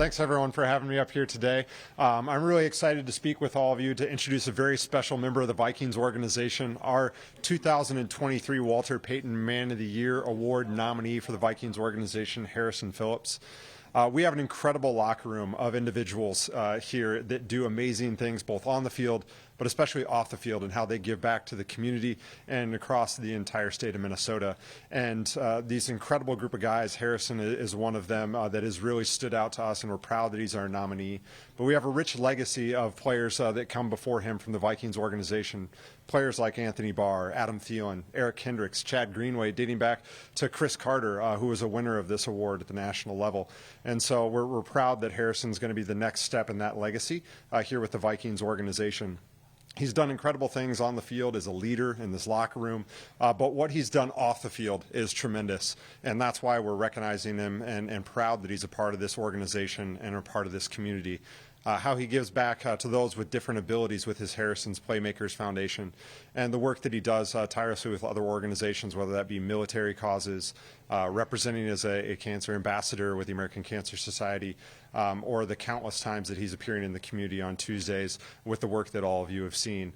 Thanks, everyone, for having me up here today. I'm really excited to speak with all of you to introduce a very special member of the Vikings organization, our 2023 Walter Payton Man of the Year Award nominee for the Vikings organization, Harrison Phillips. We have an incredible locker room of individuals here that do amazing things both on the field, but especially off the field, and how they give back to the community and across the entire state of Minnesota. And these incredible group of guys, Harrison is one of them that has really stood out to us, and we're proud that he's our nominee. But we have a rich legacy of players that come before him from the Vikings organization. Players like Anthony Barr, Adam Thielen, Eric Hendricks, Chad Greenway, dating back to Chris Carter, who was a winner of this award at the national level. And so we're proud that Harrison's going to be the next step in that legacy here with the Vikings organization. He's done incredible things on the field as a leader in this locker room, but what he's done off the field is tremendous, and that's why we're recognizing him and proud that he's a part of this organization and a part of this community. How he gives back to those with different abilities with his Harrison's Playmakers Foundation, and the work that he does tirelessly with other organizations, whether that be military causes, representing as a cancer ambassador with the American Cancer Society, or the countless times that he's appearing in the community on Tuesdays with the work that all of you have seen.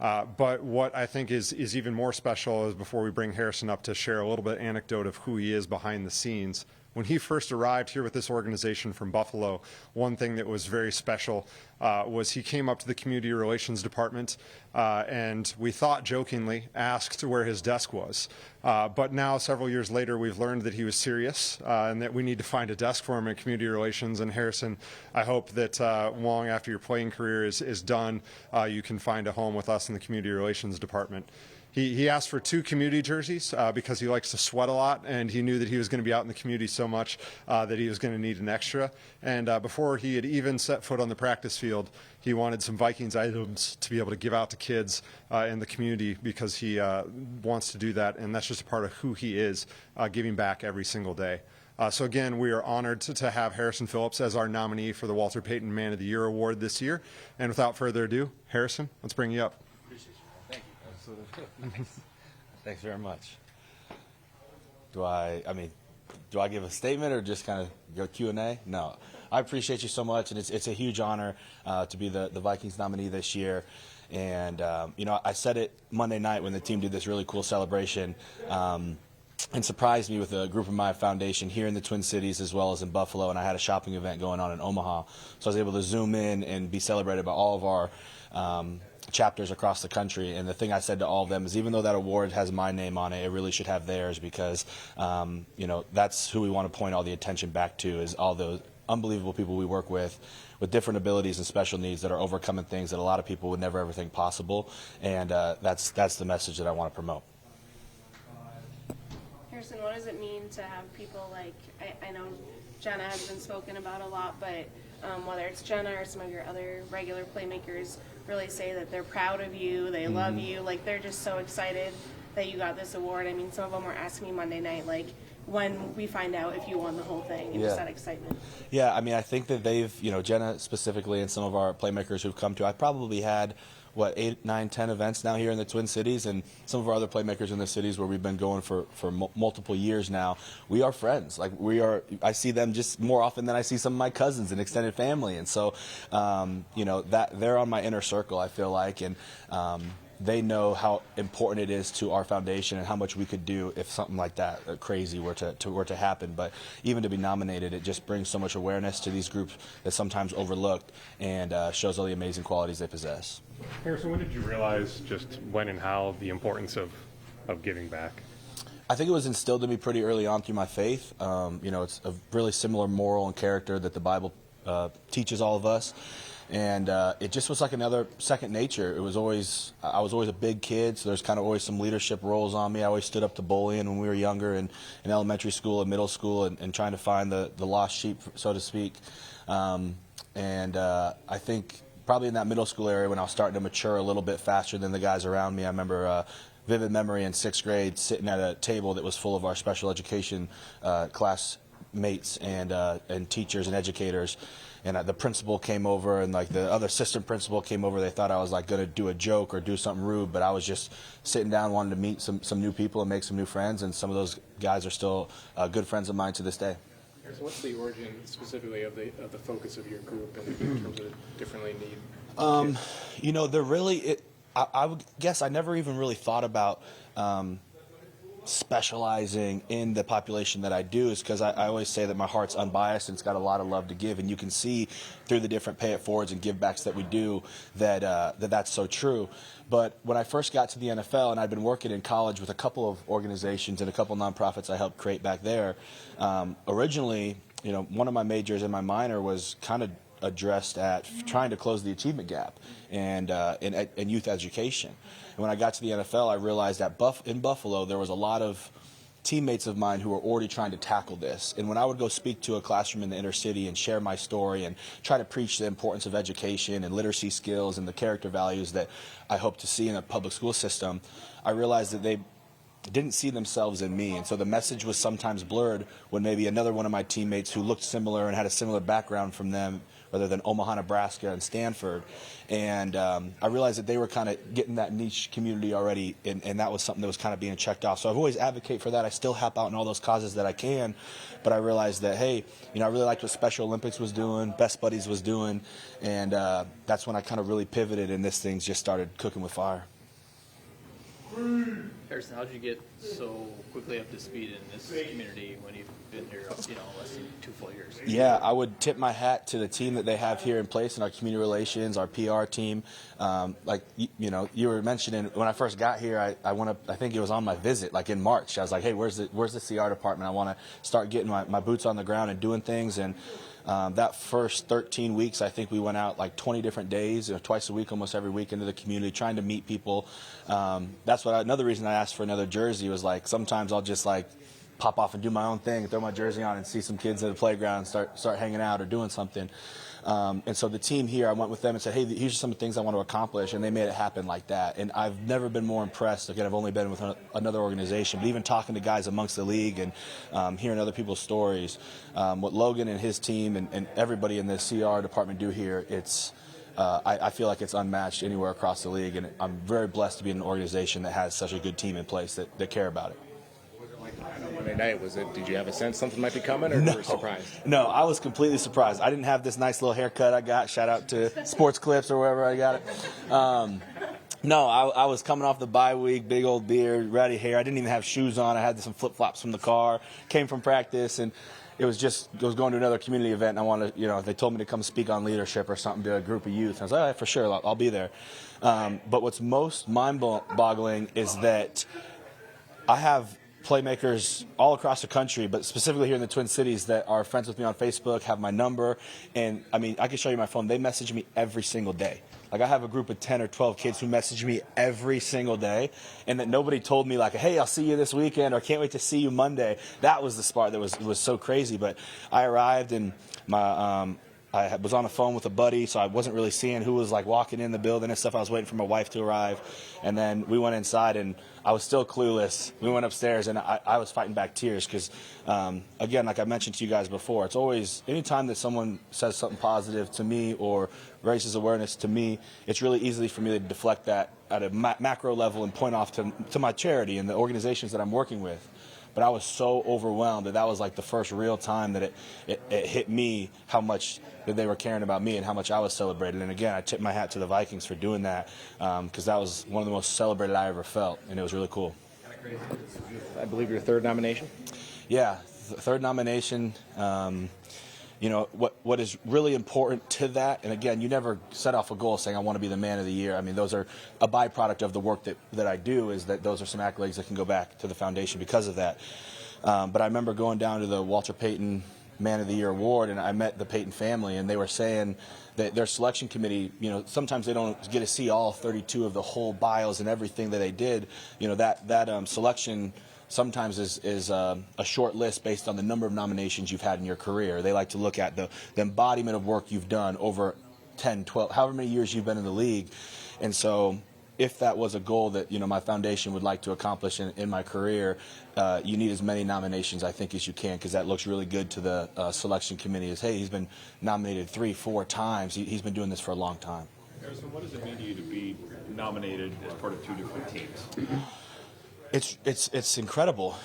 But what I think is even more special is, before we bring Harrison up to share a little bit anecdote of who he is behind the scenes, when he first arrived here with this organization from Buffalo, one thing that was very special was he came up to the community relations department and we thought jokingly asked where his desk was. But now, several years later, we've learned that he was serious and that we need to find a desk for him in community relations. And Harrison, I hope that long after your playing career is done, you can find a home with us in the community relations department. He asked for 2 community jerseys because he likes to sweat a lot, and he knew that he was going to be out in the community so much that he was going to need an extra. And before he had even set foot on the practice field, he wanted some Vikings items to be able to give out to kids in the community, because he wants to do that, and that's just a part of who he is, giving back every single day. So again, we are honored to have Harrison Phillips as our nominee for the Walter Payton Man of the Year Award this year. And without further ado, Harrison, let's bring you up. Thanks very much. Do I give a statement or just kind of go Q&A? No. I appreciate you so much, and it's a huge honor to be the Vikings nominee this year. And, I said it Monday night when the team did this really cool celebration and surprised me with a group of my foundation here in the Twin Cities as well as in Buffalo, and I had a shopping event going on in Omaha. So I was able to zoom in and be celebrated by all of our chapters across the country. And the thing I said to all of them is, even though that award has my name on it, it really should have theirs, because that's who we want to point all the attention back to, is all those unbelievable people we work with different abilities and special needs that are overcoming things that a lot of people would never ever think possible. And that's the message that I want to promote. Harrison, what does it mean to have people like, I know Jenna has been spoken about a lot, but whether it's Jenna or some of your other regular playmakers, really say that they're proud of you, they love you, like they're just so excited that you got this award. I mean, some of them were asking me Monday night, like, when we find out if you won the whole thing, and just that excitement. Yeah, I mean, I think that they've, Jenna specifically and some of our playmakers who've come to, I probably had 8, 9, 10 events now here in the Twin Cities, and some of our other playmakers in the cities where we've been going for multiple years now. We are friends. Like, I see them just more often than I see some of my cousins and extended family, and so that they're on my inner circle, I feel like, and they know how important it is to our foundation and how much we could do if something like that crazy were to happen. But even to be nominated, it just brings so much awareness to these groups that sometimes overlooked, and shows all the amazing qualities they possess. Harrison, when did you realize just when and how the importance of giving back? I think it was instilled in me pretty early on through my faith. It's a really similar moral and character that the Bible teaches all of us. And it just was like another second nature. I was always a big kid, so there's kind of always some leadership roles on me. I always stood up to bullying when we were younger, in elementary school and middle school, and trying to find the lost sheep, so to speak. I think probably in that middle school area, when I was starting to mature a little bit faster than the guys around me, I remember vivid memory in 6th grade sitting at a table that was full of our special education classmates and teachers and educators. And the principal came over, and like the other assistant principal came over. They thought I was like going to do a joke or do something rude, but I was just sitting down, wanting to meet some new people and make some new friends. And some of those guys are still good friends of mine to this day. Harrison, what's the origin specifically of the focus of your group in terms of differently need? You know, they're really. I would guess I never even really thought about specializing in the population that I do, is because I always say that my heart's unbiased and it's got a lot of love to give, and you can see through the different pay it forwards and give backs that we do that that's so true. But when I first got to the NFL, and I'd been working in college with a couple of organizations and a couple of nonprofits I helped create back there, originally, you know, one of my majors and my minor was kind of addressed at trying to close the achievement gap and in youth education. And when I got to the NFL, I realized that in Buffalo, there was a lot of teammates of mine who were already trying to tackle this. And when I would go speak to a classroom in the inner city and share my story and try to preach the importance of education and literacy skills and the character values that I hope to see in a public school system, I realized that they didn't see themselves in me. And so the message was sometimes blurred when maybe another one of my teammates who looked similar and had a similar background from them, rather than Omaha, Nebraska, and Stanford. And I realized that they were kind of getting that niche community already, and that was something that was kind of being checked off. So I've always advocated for that. I still help out in all those causes that I can, but I realized that, hey, you know, I really liked what Special Olympics was doing, Best Buddies was doing, and that's when I kind of really pivoted, and this thing's just started cooking with fire. Harrison, how did you get so quickly up to speed in this community when you've been here, you know, less than 2 full years? Yeah, I would tip my hat to the team that they have here in place in our community relations, our PR team. Like, you know, you were mentioning when I first got here, I think it was on my visit, like in March. I was like, hey, where's the CR department? I want to start getting my boots on the ground and doing things. And that first 13 weeks, I think we went out like 20 different days, you know, twice a week, almost every week, into the community, trying to meet people. That's another reason I asked for another jersey was, like, sometimes I'll just like pop off and do my own thing, throw my jersey on and see some kids at the playground and start hanging out or doing something. And so the team here, I went with them and said, hey, here's some of the things I want to accomplish, and they made it happen like that. And I've never been more impressed. Again, I've only been with another organization, but even talking to guys amongst the league and hearing other people's stories, what Logan and his team and everybody in the CR department do here, I feel like it's unmatched anywhere across the league, and I'm very blessed to be in an organization that has such a good team in place that care about it. On Monday night, did you have a sense something might be coming, or were you surprised? No, I was completely surprised. I didn't have this nice little haircut I got. Shout out to Sports Clips or wherever I got it. No, I was coming off the bye week, big old beard, ratty hair. I didn't even have shoes on. I had some flip-flops from the car, came from practice, and it was going to another community event, and I wanted, you know, they told me to come speak on leadership or something to a group of youth. I was like, all right, for sure, I'll be there. But what's most mind-boggling is that I have playmakers all across the country, but specifically here in the Twin Cities, that are friends with me on Facebook, have my number, and I mean, I can show you my phone. They message me every single day. Like, I have a group of 10 or 12 kids who message me every single day, and that nobody told me, like, hey, I'll see you this weekend, or can't wait to see you Monday. That was the spark that was so crazy. But I arrived, and I was on the phone with a buddy, so I wasn't really seeing who was, like, walking in the building and stuff. I was waiting for my wife to arrive, and then we went inside, and I was still clueless. We went upstairs, and I was fighting back tears because, again, like I mentioned to you guys before, it's always, anytime that someone says something positive to me or raises awareness to me, it's really easy for me to deflect that at a macro level and point off to my charity and the organizations that I'm working with. But I was so overwhelmed that was like the first real time that it hit me how much that they were caring about me and how much I was celebrated. And again, I tip my hat to the Vikings for doing that, because that was one of the most celebrated I ever felt, and it was really cool. I believe your third nomination? Yeah, third nomination. You know, what is really important to that, and again, you never set off a goal saying I want to be the man of the year. I mean, those are a byproduct of the work that I do, is that those are some accolades that can go back to the foundation because of that. But I remember going down to the Walter Payton Man of the Year award, and I met the Payton family, and they were saying that their selection committee, you know, sometimes they don't get to see all 32 of the whole bios and everything that they did. You know, that selection sometimes is a short list based on the number of nominations you've had in your career. They like to look at the embodiment of work you've done over 10, 12, however many years you've been in the league. And so if that was a goal that, you know, my foundation would like to accomplish in my career, you need as many nominations, I think, as you can, because that looks really good to the selection committee as, hey, he's been nominated 3-4 times. He's been doing this for a long time. Harrison, what does it mean to you to be nominated as part of 2 different teams? It's incredible.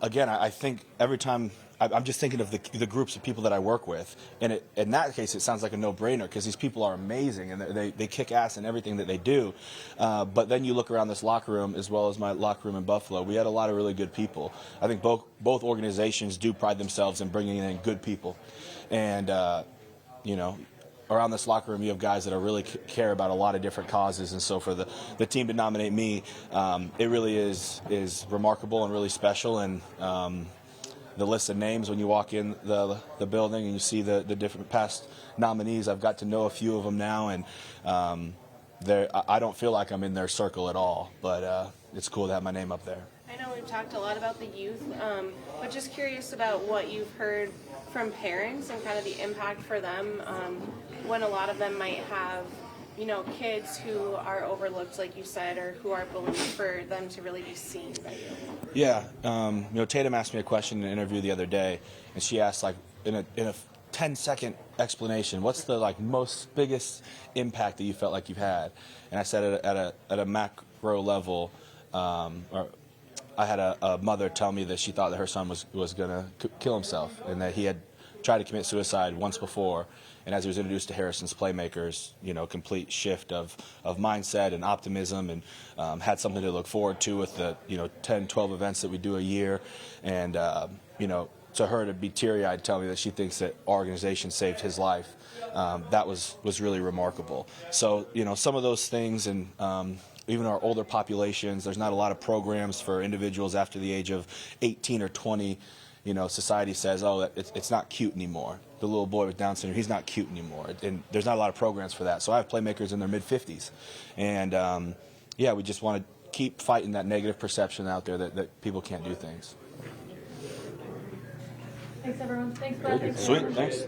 Again, I think every time I'm just thinking of the groups of people that I work with, and in that case, it sounds like a no-brainer because these people are amazing and they kick ass in everything that they do. But then you look around this locker room, as well as my locker room in Buffalo. We had a lot of really good people. I think both organizations do pride themselves in bringing in good people, and you know, around this locker room, you have guys that are really care about a lot of different causes, and so for the team to nominate me, it really is remarkable and really special. And the list of names when you walk in the building and you see the different past nominees, I've got to know a few of them now, and I don't feel like I'm in their circle at all, but it's cool to have my name up there. I know we've talked a lot about the youth, but just curious about what you've heard from parents and kind of the impact for them when a lot of them might have, you know, kids who are overlooked, like you said, or who are believed, for them to really be seen by you. Yeah, you know, Tatum asked me a question in an interview the other day, and she asked, like, in a 10-second explanation, what's the most biggest impact that you felt like you've had? And I said at a macro level, or I had a mother tell me that she thought that her son was going to kill himself, and that he had tried to commit suicide once before. And as he was introduced to Harrison's playmakers, you know, complete shift of mindset and optimism, and had something to look forward to with the 10, 12 events that we do a year. And you know, to her to be teary-eyed, tell me that she thinks that our organization saved his life, that was really remarkable. So, you know, some of those things, and even our older populations, there's not a lot of programs for individuals after the age of 18 or 20. You know, society says, oh, it's not cute anymore. The little boy with Down syndrome, he's not cute anymore. And there's not a lot of programs for that. So I have playmakers in their mid-50s. And, yeah, we just want to keep fighting that negative perception out there that people can't do things. Thanks, everyone. Thanks, Brad. Thanks, Sweet, thanks.